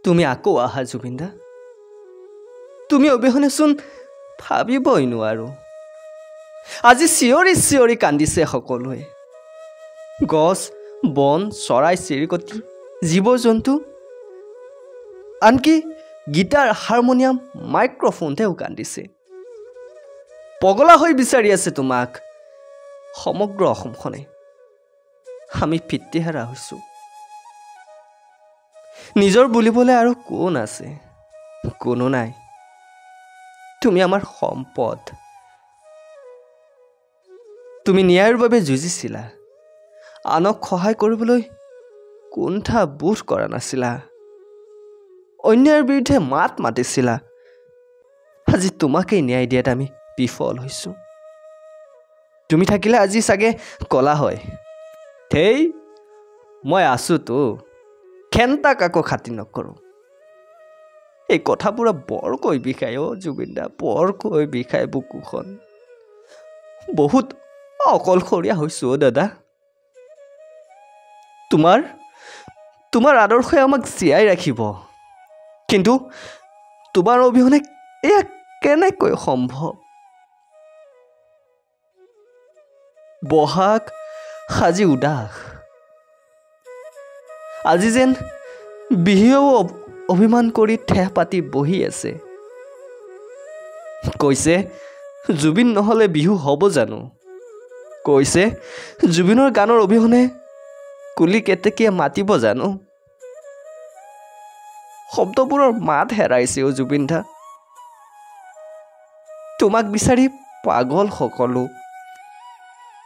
তুমি আকৌ আহা জুবিনদা তুমি অবিহনেচোন ভাবিবই নোৱাৰো আজি চিঞৰি চিঞৰি কান্দিছে সকলোৱে গছ বন চৰাই চিৰিকটি জীৱ জন্তু আনকি গীটাৰ হাৰমনিয়াম মাইক্ৰফোনতেও কান্দিছে পগলা হৈ বিচাৰি আছে তোমাক সমগ্ৰ অসমখনে আমি পিতৃহাৰা হৈছো নিজৰ বুলিবলৈ আৰু কোন আছে কোনো নাই তুমি আমাৰ সম্পদ তুমি ন্যায়ৰ বাবে যুঁজিছিলা আনক সহায় কৰিবলৈ কোনঠা বোধ কৰা নাছিলা অন্যায়ৰ বিৰুদ্ধে মাত মাতিছিলা আজি তোমাকেই ন্যায় দিয়াত আমি বিফল হৈছো তুমি থাকিলে আজি চাগে কলা হয় হেই মই আছো তো খেন্তা কাকো খাতি নকৰো এই কথাবোৰ বৰকৈ বিষায় জুবিনদা বৰকৈ বিষায় বুকুখন বহুত অকলশৰীয়া হৈছো দাদা তোমাৰ আদৰ্শই আমাক জীয়াই ৰাখিব কিন্তু তোমাৰ অবিহনে এয়া কেনেকৈ সম্ভৱ বহাগ সাজি উদাস আজি যেন বিহুৱেও অভিমান কৰি ঠেহ পাতি বহি আছে কৈছে জুবিন নহলে বিহু হ'ব জানো কৈছে জুবিনৰ গানৰ অবিহনে কুলি কেতেকীয়ে মাতিব জানো শব্দবোৰৰ মাত হেৰাইছে জুবিনদা তোমাক বিচাৰি পাগল সকলো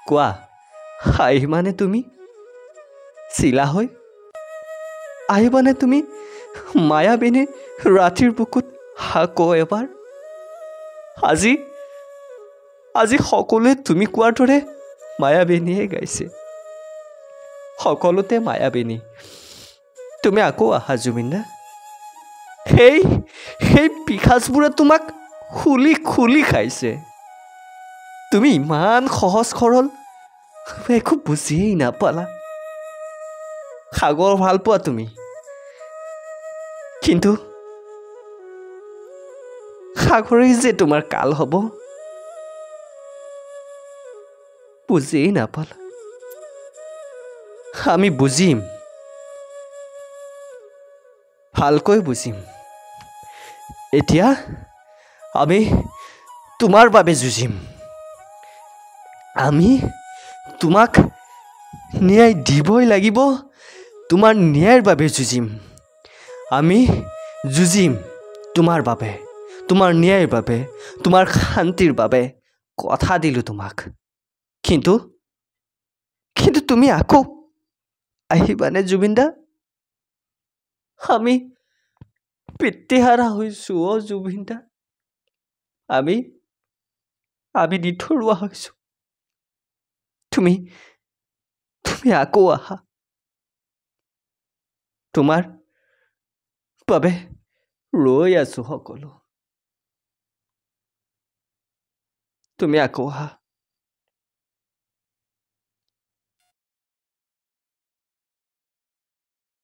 কোৱা আহিবানে তুমি চিলা হৈ আহিবানে তুমি মায়াবিনী ৰাতিৰ বুকুত হাকো এবাৰ আজি সকলোৱে তুমি কোৱাৰ দৰে মায়াবিনীয়ে গাইছে সকলোতে মায়াবিনী তুমি আকৌ আহা জুবিনদা সেই পিখাচবোৰে তোমাক খুলি খুলি খাইছে তুমি ইমান সহজ সৰল একো বুজিয়েই নাপালা সাগৰ ভাল পোৱা তুমি কিন্তু সাগৰেই যে তোমাৰ কাল হ'ব বুজিয়েই নাপালা আমি বুজিম ভালকৈ বুজিম এতিয়া আমি তোমাৰ বাবে যুঁজিম আমি তোমাক ন্যায় দিবই লাগিব তোমাৰ ন্যায়ৰ বাবে যুঁজিম আমি যুঁজিম তোমাৰ বাবে তোমাৰ ন্যায়ৰ বাবে তোমাৰ শান্তিৰ বাবে কথা দিলো তোমাক কিন্তু তুমি আকৌ আহিবানে জুবিনদা আমি পিতৃহাৰা হৈছো জুবিনদা আমি নিথৰুৱা হৈছো তুমি আকৌ আহা তোমাৰ বাবে ৰৈ আছো সকলো তুমি আকৌ আহা